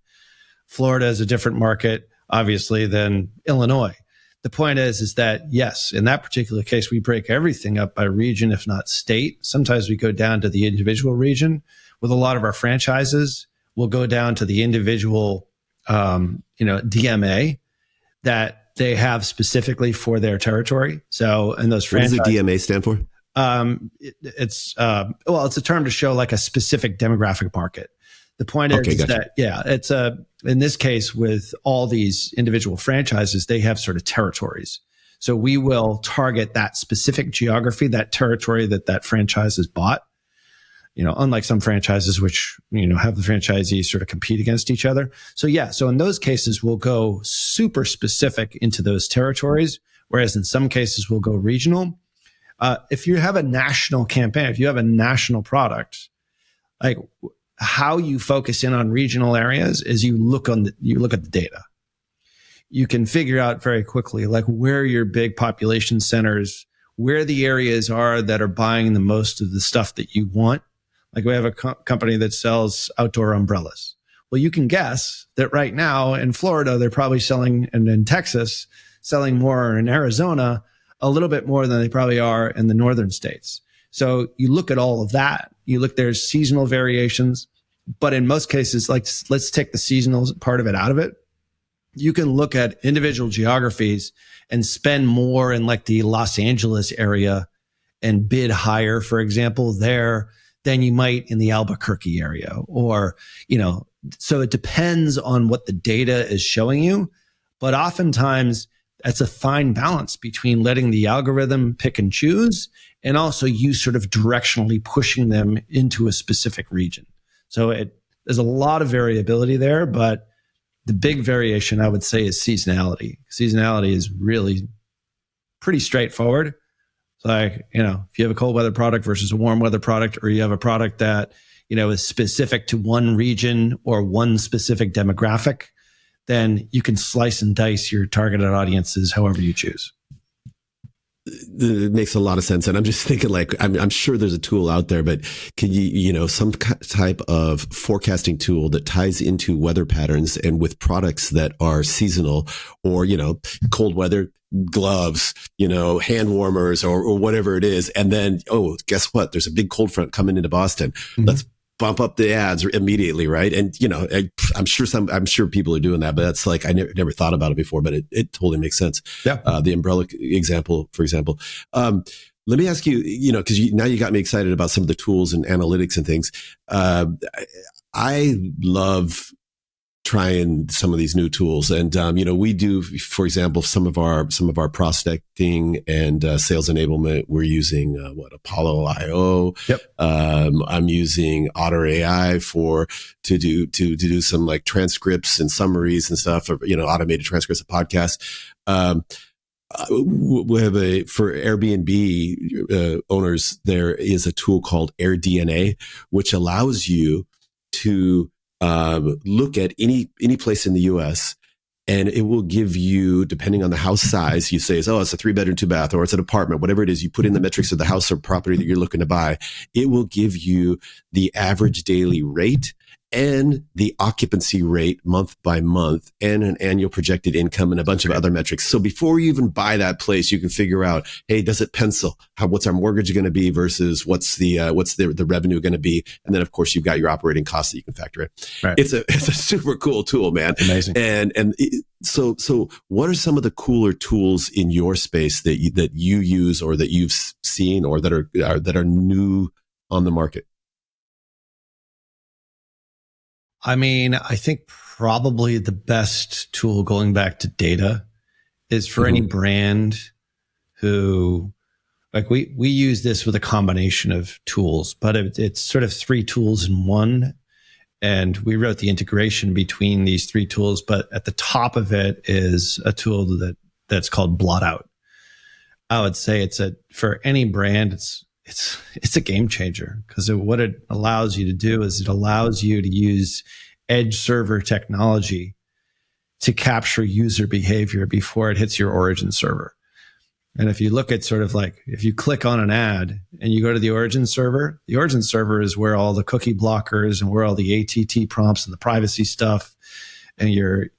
C: Florida is a different market, obviously, than Illinois. The point is that, yes, in that particular case, we break everything up by region, if not state. Sometimes we go down to the individual region. With a lot of our franchises, we'll go down to the individual, DMA that they have specifically for their territory. So, and those franchises.
B: What does the DMA stand for?
C: It's a term to show like a specific demographic market. The point is
B: gotcha.
C: that, it's in this case with all these individual franchises, they have sort of territories. So we will target that specific geography, that territory that franchise has bought, unlike some franchises, which, have the franchisees sort of compete against each other. So in those cases, we'll go super specific into those territories. Whereas in some cases we'll go regional. If you have a national campaign, if you have a national product, like, how you focus in on regional areas is you look at the data. You can figure out very quickly, like where your big population centers, where the areas are that are buying the most of the stuff that you want. Like we have a company that sells outdoor umbrellas. Well, you can guess that right now in Florida, they're probably selling, and in Texas, selling more, or in Arizona, a little bit more than they probably are in the northern states. So you look at all of that. You look, there's seasonal variations, but in most cases, like let's take the seasonal part of it out of it. You can look at individual geographies and spend more in like the Los Angeles area and bid higher, for example, there than you might in the Albuquerque area, or, so it depends on what the data is showing you. But oftentimes that's a fine balance between letting the algorithm pick and choose and also you sort of directionally pushing them into a specific region. So there's a lot of variability there, but the big variation I would say is seasonality. Seasonality is really pretty straightforward. Like, if you have a cold weather product versus a warm weather product, or you have a product that, is specific to one region or one specific demographic, then you can slice and dice your targeted audiences however you choose.
B: It makes a lot of sense. And I'm just thinking, like, I'm sure there's a tool out there, but can you, some type of forecasting tool that ties into weather patterns and with products that are seasonal, or, cold weather gloves, hand warmers, or whatever it is. And then, guess what? There's a big cold front coming into Boston. Mm-hmm. Let's bump up the ads immediately, right? And I'm sure people are doing that, but that's like I never thought about it before, but it totally makes sense.
C: Yeah.
B: The umbrella example, for example. Let me ask you, because now you got me excited about some of the tools and analytics and things. I love trying some of these new tools, and we do, for example, some of our prospecting and sales enablement. We're using Apollo IO.
C: Yep.
B: I'm using Otter AI to do some like transcripts and summaries and stuff, or automated transcripts of podcasts. We have for Airbnb owners, there is a tool called AirDNA, which allows you to look at any place in the US, and it will give you, depending on the house size, you say, it's a 3-bedroom, 2-bath, or it's an apartment, whatever it is, you put in the metrics of the house or property that you're looking to buy. It will give you the average daily rate and the occupancy rate month by month, and an annual projected income, and a bunch of other metrics. So before you even buy that place, you can figure out, hey, does it pencil? What's our mortgage going to be versus what's the revenue going to be? And then of course you've got your operating costs that you can factor in. Right. It's a super cool tool, man.
C: Amazing.
B: So what are some of the cooler tools in your space that you use, or that you've seen, or that are new on the market?
C: I mean, I think probably the best tool, going back to data, is for any brand who, like we use this with a combination of tools, but it's sort of 3 tools in one. And we wrote the integration between these 3 tools, but at the top of it is a tool that's called Blotout. I would say for any brand, it's a game changer, because what it allows you to do is it allows you to use edge server technology to capture user behavior before it hits your origin server. And if you look at sort of like, if you click on an ad and you go to the origin server is where all the cookie blockers and where all the ATT prompts and the privacy stuff and your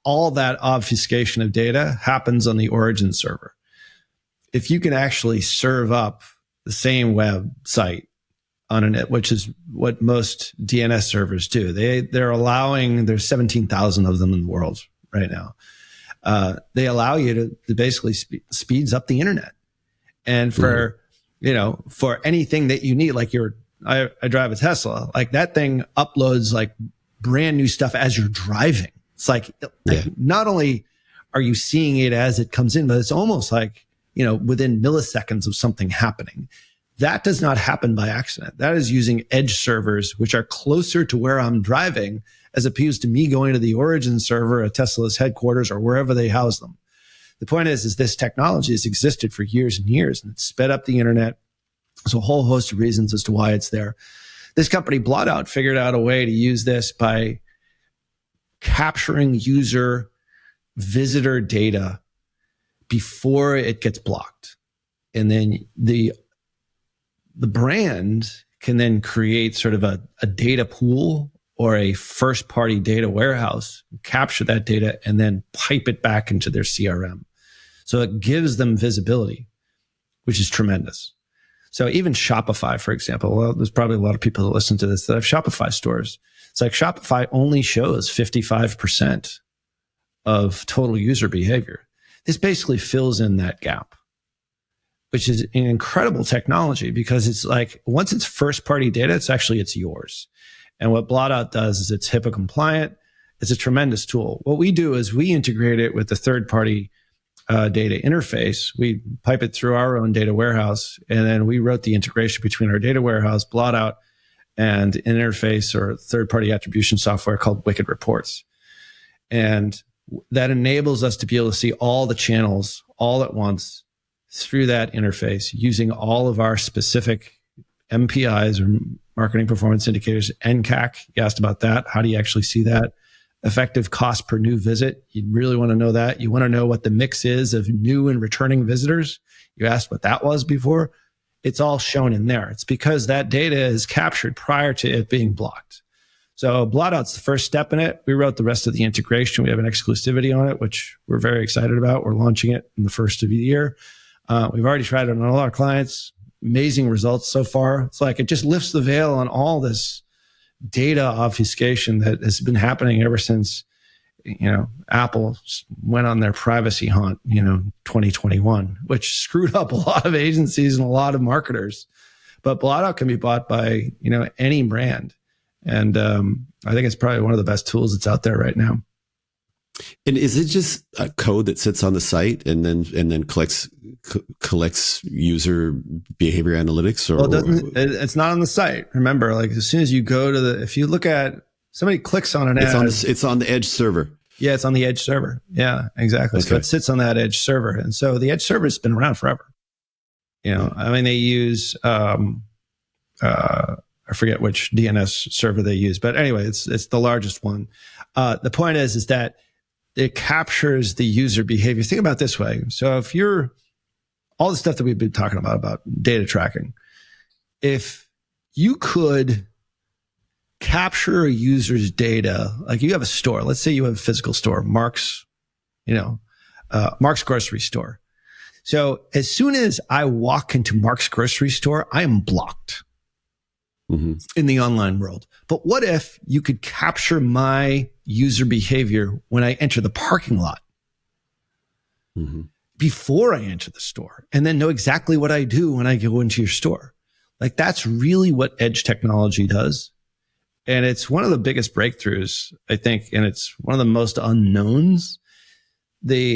C: all that obfuscation of data happens on the origin server. If you can actually serve up the same website on which is what most DNS servers do, they're allowing, there's 17,000 of them in the world right now. They allow you to basically speeds up the internet. And for anything that you need, like I drive a Tesla, like that thing uploads like brand new stuff as you're driving. It's like not only are you seeing it as it comes in, but it's almost like, within milliseconds of something happening. That does not happen by accident. That is using edge servers, which are closer to where I'm driving, as opposed to me going to the origin server at Tesla's headquarters or wherever they house them. The point is this technology has existed for years and years, and it's sped up the internet. There's a whole host of reasons as to why it's there. This company, Blotout, figured out a way to use this by capturing user visitor data before it gets blocked. And then the the brand can then create sort of a data pool or a first party data warehouse, capture that data, and then pipe it back into their CRM. So it gives them visibility, which is tremendous. So even Shopify, for example, well, there's probably a lot of people that listen to this that have Shopify stores. It's like Shopify only shows 55% of total user behavior. This basically fills in that gap, which is an incredible technology because it's like once it's first party data, it's yours. And what Blotout does is it's HIPAA compliant. It's a tremendous tool. What we do is we integrate it with the third party data interface. We pipe it through our own data warehouse, and then we wrote the integration between our data warehouse, Blotout, and an interface or third-party attribution software called Wicked Reports. And that enables us to be able to see all the channels all at once through that interface using all of our specific MPIs or marketing performance indicators. NCAC, you asked about that. How do you actually see that? Effective cost per new visit. You really want to know that. You want to know what the mix is of new and returning visitors. You asked what that was before. It's all shown in there. It's because that data is captured prior to it being blocked. So Blotout's the first step in it. We wrote the rest of the integration. We have an exclusivity on it, which we're very excited about. We're launching it in the first of the year. We've already tried it on all our clients. Amazing results so far. It's like it just lifts the veil on all this data obfuscation that has been happening ever since, Apple went on their privacy haunt, 2021, which screwed up a lot of agencies and a lot of marketers. But Blotout can be bought by, any brand. And I think it's probably one of the best tools that's out there right now.
B: And is it just a code that sits on the site and then collects user behavior analytics? Or
C: it's not on the site. Remember, like as soon as you go to if you look at somebody clicks on an ad,
B: it's on the edge server.
C: Yeah, it's on the edge server. Yeah, exactly. Okay. So it sits on that edge server, and so the edge server has been around forever. They use I forget which DNS server they use, but anyway, it's the largest one. The point is that it captures the user behavior. Think about it this way. So if you're all the stuff that we've been talking about data tracking, if you could capture a user's data, like you have a store, let's say you have a physical store, Mark's grocery store. So as soon as I walk into Mark's grocery store, I am blocked. Mm-hmm. In the online world. But what if you could capture my user behavior when I enter the parking lot before I enter the store, and then know exactly what I do when I go into your store? Like that's really what edge technology does. And it's one of the biggest breakthroughs, I think, and it's one of the most unknowns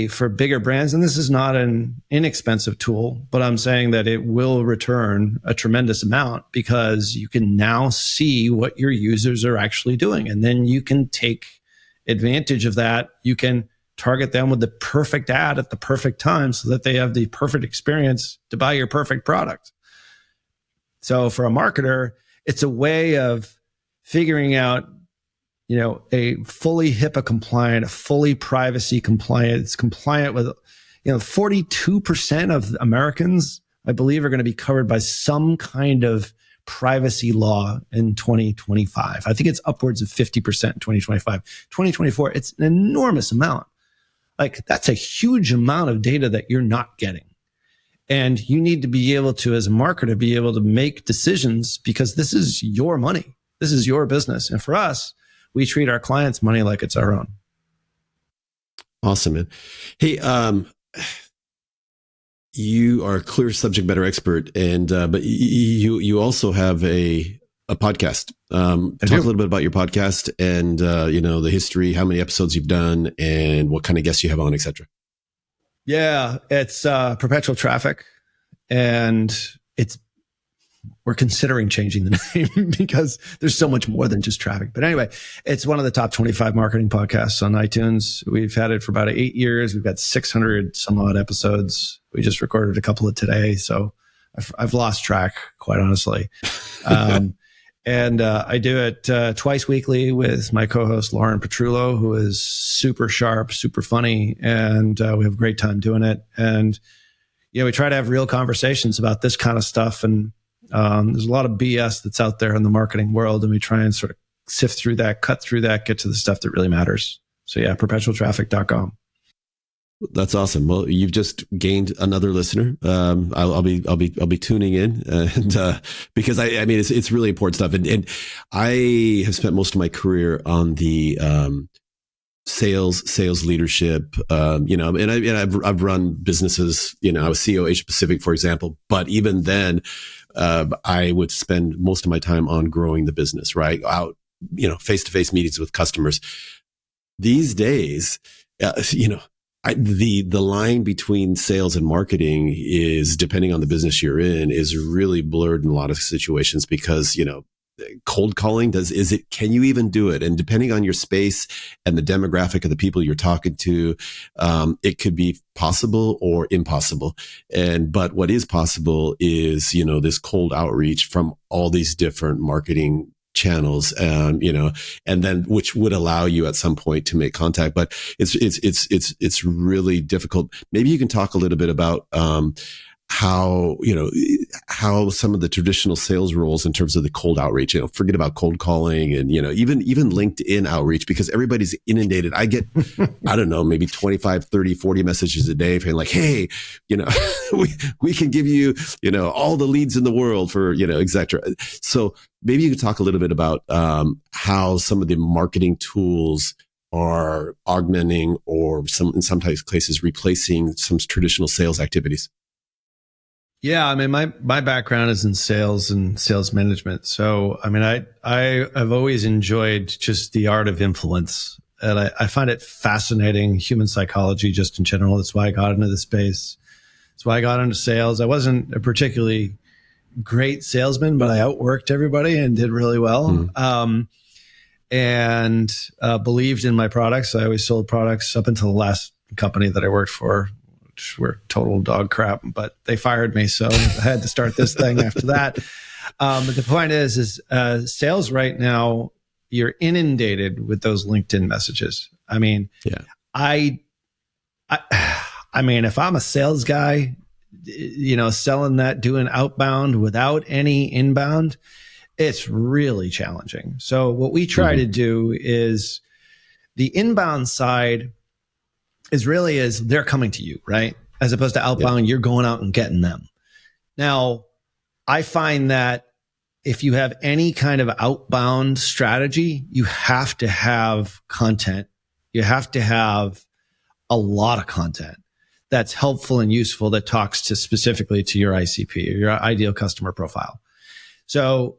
C: for bigger brands. And this is not an inexpensive tool, but I'm saying that it will return a tremendous amount because you can now see what your users are actually doing. And then you can take advantage of that. You can target them with the perfect ad at the perfect time so that they have the perfect experience to buy your perfect product. So for a marketer, it's a way of figuring out a fully HIPAA compliant, a fully privacy compliant. It's compliant with, 42% of Americans, I believe, are going to be covered by some kind of privacy law in 2025. I think it's upwards of 50% in 2025. 2024, it's an enormous amount. Like that's a huge amount of data that you're not getting. And you need to be able to, as a marketer, be able to make decisions because this is your money. This is your business. And for us, we treat our clients' money like it's our own.
B: Awesome, man. Hey, you are a clear subject matter expert, and but you also have a podcast. Talk a little bit about your podcast and the history, how many episodes you've done, and what kind of guests you have on, etc.
C: Yeah, it's Perpetual Traffic, and we're considering changing the name because there's so much more than just traffic. But anyway, it's one of the top 25 marketing podcasts on iTunes. We've had it for about 8 years. We've got 600 some odd episodes. We just recorded a couple of today. So I've lost track, quite honestly. And I do it twice weekly with my co-host, Lauren Petrullo, who is super sharp, super funny. And we have a great time doing it. And, we try to have real conversations about this kind of stuff. And There's a lot of BS that's out there in the marketing world, and we try and sort of sift through that, cut through that, get to the stuff that really matters. So yeah, perpetualtraffic.com.
B: That's awesome. Well, you've just gained another listener. I'll be tuning in, and because I mean it's really important stuff. And I have spent most of my career on the sales leadership. And I've run businesses. I was CEO Asia Pacific, for example. But even then, I would spend most of my time on growing the business, right? Out, face-to-face meetings with customers. These days, the line between sales and marketing is, depending on the business you're in, is really blurred in a lot of situations because, cold calling can you even do it? And depending on your space and the demographic of the people you're talking to, it could be possible or impossible. But what is possible is, this cold outreach from all these different marketing channels, and then which would allow you at some point to make contact. But it's really difficult. Maybe you can talk a little bit about, how some of the traditional sales roles in terms of the cold outreach, forget about cold calling and, even LinkedIn outreach, because everybody's inundated. I get, I don't know, maybe 25, 30, 40 messages a day saying like, hey, we can give you, all the leads in the world for, et cetera. So maybe you could talk a little bit about, how some of the marketing tools are augmenting or in some types of cases replacing some traditional sales activities.
C: Yeah, I mean, my background is in sales and sales management. So, I mean, I've always enjoyed just the art of influence. And I find it fascinating, human psychology just in general. That's why I got into the space. That's why I got into sales. I wasn't a particularly great salesman, but I outworked everybody and did really well. And believed in my products. I always sold products up until the last company that I worked for, which were total dog crap, but they fired me. So I had to start this thing after that. But the point is sales right now, you're inundated with those LinkedIn messages. I mean, yeah. I mean, if I'm a sales guy, selling that, doing outbound without any inbound, it's really challenging. So what we try to do is the inbound side is they're coming to you, right? As opposed to outbound, you're going out and getting them. Now, I find that if you have any kind of outbound strategy, you have to have content. You have to have a lot of content that's helpful and useful that talks specifically to your ICP or your ideal customer profile. So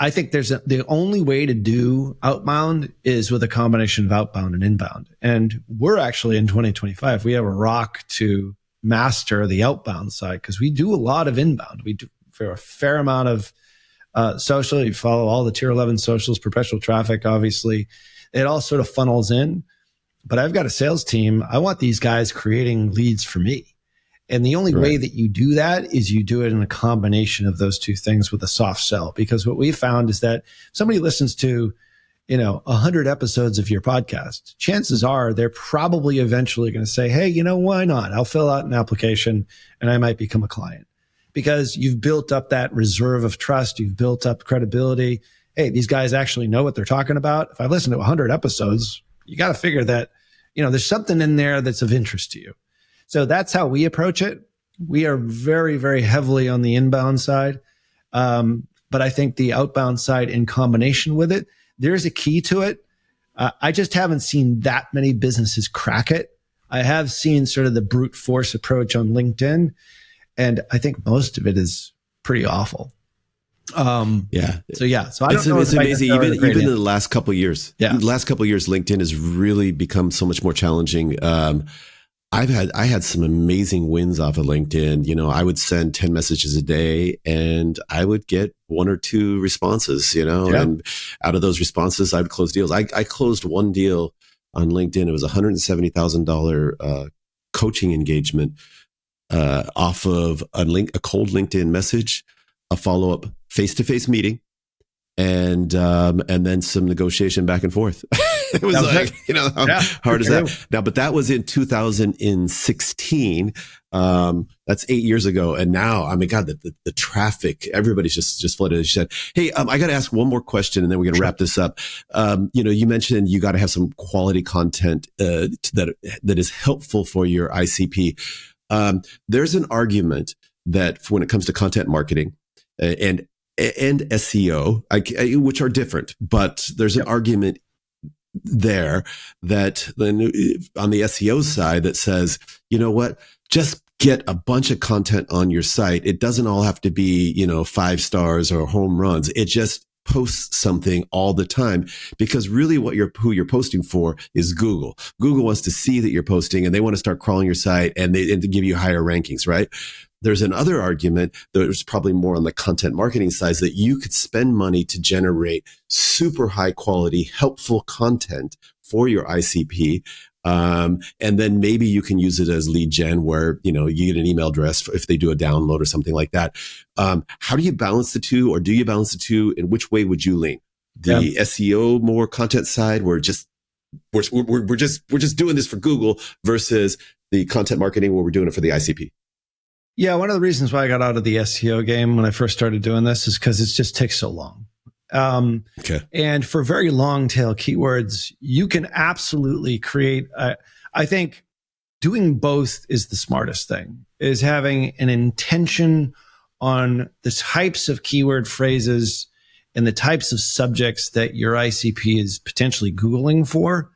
C: I think the only way to do outbound is with a combination of outbound and inbound. And we're actually in 2025, we have a rock to master the outbound side because we do a lot of inbound. We do for a fair amount of social. You follow all the tier 11 socials, perpetual traffic, obviously. It all sort of funnels in. But I've got a sales team. I want these guys creating leads for me. And the only way that you do that is you do it in a combination of those two things with a soft sell. Because what we found is that if somebody listens to, 100 episodes of your podcast, chances are they're probably eventually going to say, hey, why not? I'll fill out an application and I might become a client. Because you've built up that reserve of trust. You've built up credibility. Hey, these guys actually know what they're talking about. If I've listened to 100 episodes, you got to figure that, there's something in there that's of interest to you. So that's how we approach it. We are very, very heavily on the inbound side. But I think the outbound side in combination with it, there's a key to it. I just haven't seen that many businesses crack it. I have seen sort of the brute force approach on LinkedIn. And I think most of it is pretty awful. So I don't know.
B: It's amazing. Even in the last couple of years, LinkedIn has really become so much more challenging. I had some amazing wins off of LinkedIn. I would send 10 messages a day and I would get 1 or 2 responses, and out of those responses, I would close deals. I closed one deal on LinkedIn. It was $170,000 coaching engagement off of a cold LinkedIn message, a follow-up face-to-face meeting, and then some negotiation back and forth. It was like, how hard is that? Now, but that was in 2016. That's 8 years ago. And now, I mean, God, the traffic, everybody's just flooded. She said, hey, I got to ask one more question and then we're going to wrap this up. You mentioned you got to have some quality content, that is helpful for your ICP. There's an argument that when it comes to content marketing and SEO, which are different, but there's an argument there that then on the SEO side that says, you know what, just get a bunch of content on your site. It doesn't all have to be, 5 stars or home runs. It just posts something all the time, because really who you're posting for is Google. Google wants to see that you're posting and they want to start crawling your site and to give you higher rankings, right? There's another argument that was probably more on the content marketing side, that you could spend money to generate super high quality, helpful content for your ICP. And then maybe you can use it as lead gen where, you get an email address if they do a download or something like that. How do you balance the two, or do you balance the two? In which way would you lean? The SEO more content side, we're just doing this for Google, versus the content marketing where we're doing it for the ICP?
C: Yeah, one of the reasons why I got out of the SEO game when I first started doing this is because it just takes so long. And for very long tail keywords, you can absolutely create, I think doing both is the smartest thing, is having an intention on the types of keyword phrases and the types of subjects that your ICP is potentially Googling for.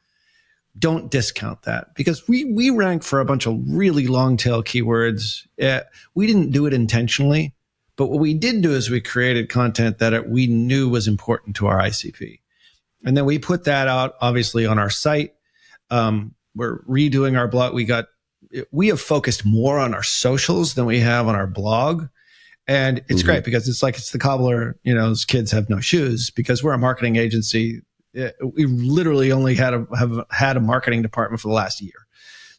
C: Don't discount that, because we rank for a bunch of really long tail keywords. We didn't do it intentionally, but what we did do is we created content that we knew was important to our ICP. And then we put that out, obviously, on our site. We're redoing our blog. We have focused more on our socials than we have on our blog. And it's great, because it's the cobbler, those kids have no shoes, because we're a marketing agency. We literally only have had a marketing department for the last year.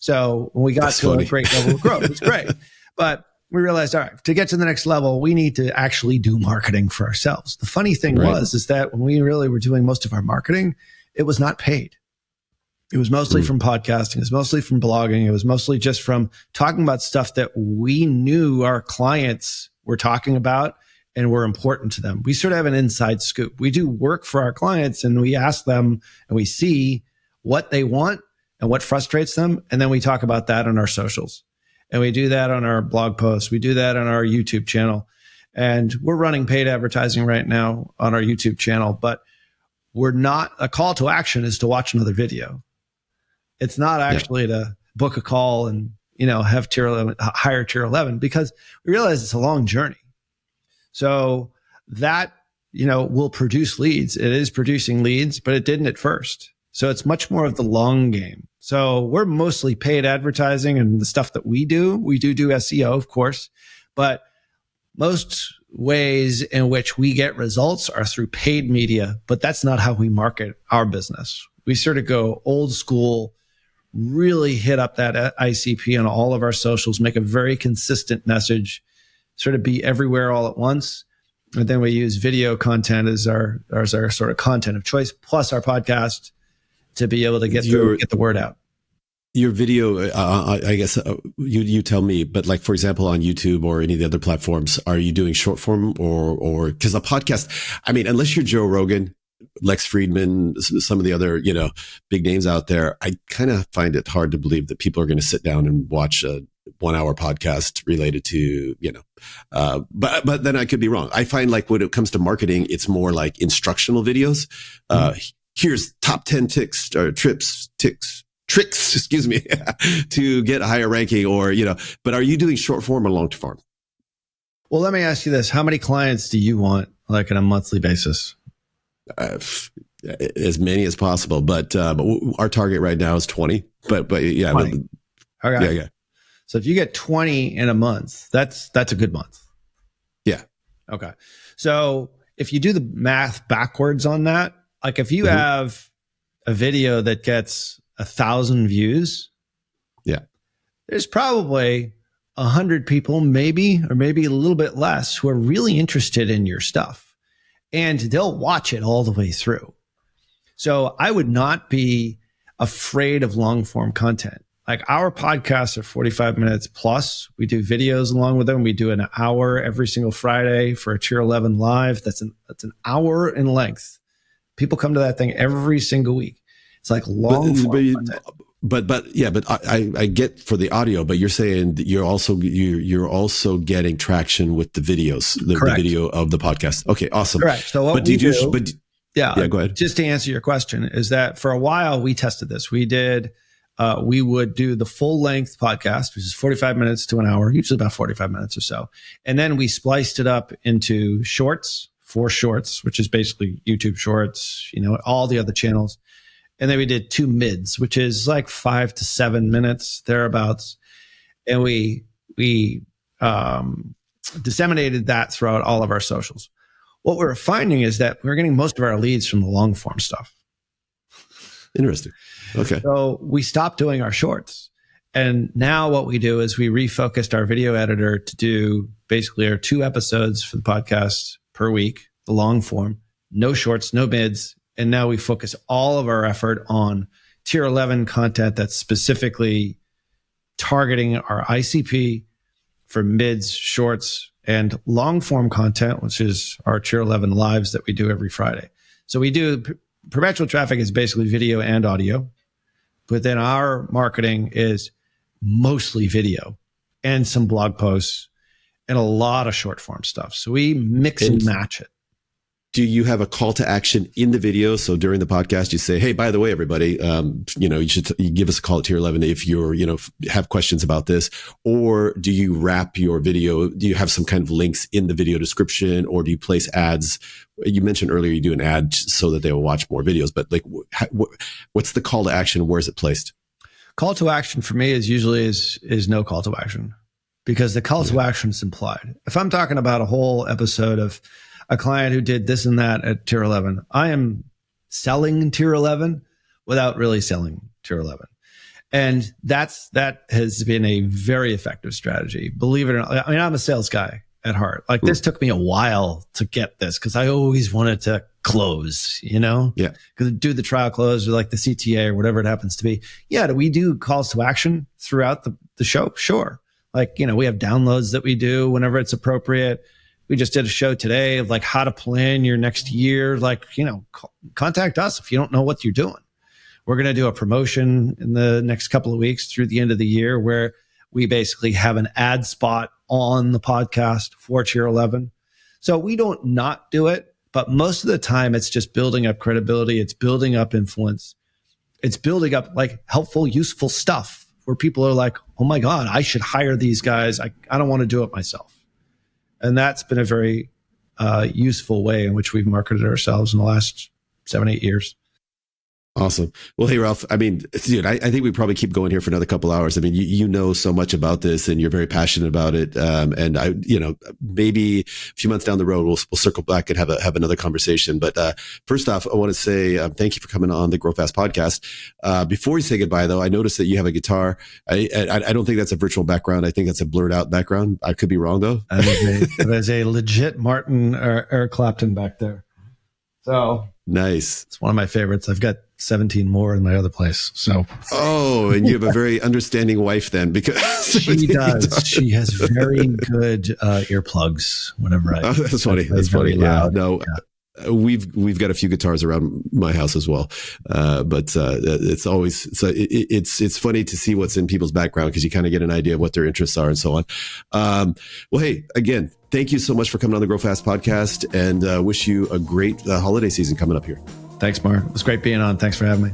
C: So when we got a great level of growth, it's great. But we realized, all right, to get to the next level, we need to actually do marketing for ourselves. The funny thing is that when we really were doing most of our marketing, it was not paid. It was mostly from podcasting. It was mostly from blogging. It was mostly just from talking about stuff that we knew our clients were talking about and were important to them. We sort of have an inside scoop. We do work for our clients and we ask them and we see what they want and what frustrates them. And then we talk about that on our socials. And we do that on our blog posts. We do that on our YouTube channel. And we're running paid advertising right now on our YouTube channel, but we're not, a call to action is to watch another video. It's not actually to book a call and, have hire tier 11, because we realize it's a long journey. So that, will produce leads. It is producing leads, but it didn't at first. So it's much more of the long game. So we're mostly paid advertising, and the stuff that we do SEO, of course, but most ways in which we get results are through paid media, but that's not how we market our business. We sort of go old school, really hit up that ICP on all of our socials, make a very consistent message, sort of be everywhere all at once. And then we use video content as our sort of content of choice, plus our podcast, to be able to get the word out.
B: Your video, I guess you tell me, but like, for example, on YouTube or any of the other platforms, are you doing short form or because a podcast, I mean, unless you're Joe Rogan, Lex Friedman, some of the other, big names out there, I kind of find it hard to believe that people are going to sit down and watch a 1 hour podcast related to, but then I could be wrong. I find like when it comes to marketing, it's more like instructional videos. Here's top 10 tricks, to get a higher ranking, or, but are you doing short form or long form?
C: Well, let me ask you this. How many clients do you want, like, on a monthly basis?
B: As many as possible, but our target right now is 20, but yeah.
C: 20. Okay.
B: Yeah.
C: So if you get 20 in a month, that's a good month.
B: Yeah.
C: Okay. So if you do the math backwards on that, like if you have a video that gets 1,000 views, there's probably 100 people, maybe, or maybe a little bit less, who are really interested in your stuff, and they'll watch it all the way through. So I would not be afraid of long form content. Like our podcasts are 45 minutes plus. We do videos along with them. We do an hour every single Friday for a Tier 11 live. That's an hour in length. People come to that thing every single week. It's like long form content.
B: But I get for the audio, but you're saying that you're also getting traction with the videos, the video of the podcast. Okay, awesome.
C: Correct. So what
B: yeah, go ahead.
C: Just to answer your question, is that for a while we tested this. We would do the full length podcast, which is 45 minutes to an hour, usually about 45 minutes or so. And then we spliced it up into shorts, 4 shorts, which is basically YouTube shorts, all the other channels. And then we did 2 mids, which is like 5 to 7 minutes, thereabouts. And we disseminated that throughout all of our socials. What we're finding is that we're getting most of our leads from the long form stuff.
B: Interesting. Okay.
C: So we stopped doing our shorts. And now what we do is we refocused our video editor to do basically our 2 episodes for the podcast per week, the long form, no shorts, no mids. And now we focus all of our effort on Tier 11 content that's specifically targeting our ICP for mids, shorts, and long form content, which is our Tier 11 lives that we do every Friday. So we do Perpetual Traffic is basically video and audio, but then our marketing is mostly video and some blog posts and a lot of short form stuff. So we mix and match it.
B: Do you have a call to action in the video? So during the podcast, you say, hey, by the way, everybody, you give us a call at Tier 11 if you're, have questions about this, or do you wrap your video? Do you have some kind of links in the video description, or do you place ads? You mentioned earlier you do an ad so that they will watch more videos, but like, what's the call to action? Where is it placed?
C: Call to action for me is usually is no call to action, because the call to action is implied. If I'm talking about a whole episode of a client who did this and that at Tier 11, I am selling Tier 11 without really selling Tier 11. And that has been a very effective strategy. Believe it or not, I mean, I'm a sales guy at heart. Like this took me a while to get this because I always wanted to close, Yeah. Because do the trial close or like the CTA or whatever it happens to be. Yeah. Do we do calls to action throughout the show? Sure. Like, we have downloads that we do whenever it's appropriate. We just did a show today of like how to plan your next year. Like, contact us if you don't know what you're doing. We're going to do a promotion in the next couple of weeks through the end of the year where we basically have an ad spot on the podcast for Tier 11. So we don't not do it, but most of the time it's just building up credibility. It's building up influence. It's building up like helpful, useful stuff where people are like, oh my God, I should hire these guys. I don't want to do it myself. And that's been a very useful way in which we've marketed ourselves in the last 7-8 years.
B: Awesome. Well, hey, Ralph, I mean, dude, I think we probably keep going here for another couple hours. I mean, you know so much about this and you're very passionate about it. And I, maybe a few months down the road, we'll circle back and have another conversation. But first off, I want to say thank you for coming on the Grow Fast podcast. Before you say goodbye, though, I noticed that you have a guitar. I don't think that's a virtual background. I think that's a blurred out background. I could be wrong, though.
C: There's a legit Martin or Eric Clapton back there. So
B: nice.
C: It's one of my favorites. I've got 17 more in my other place. So
B: and you have a very understanding wife then, because
C: she does. She has very good earplugs whenever I.
B: That's funny. That's funny. Loud. Yeah. No. Yeah. We've got a few guitars around my house as well, but it's always it's funny to see what's in people's background because you kind of get an idea of what their interests are and so on. Well, hey, again, thank you so much for coming on the Grow Fast podcast, and wish you a great holiday season coming up here.
C: Thanks, Mark. It was great being on. Thanks for having me.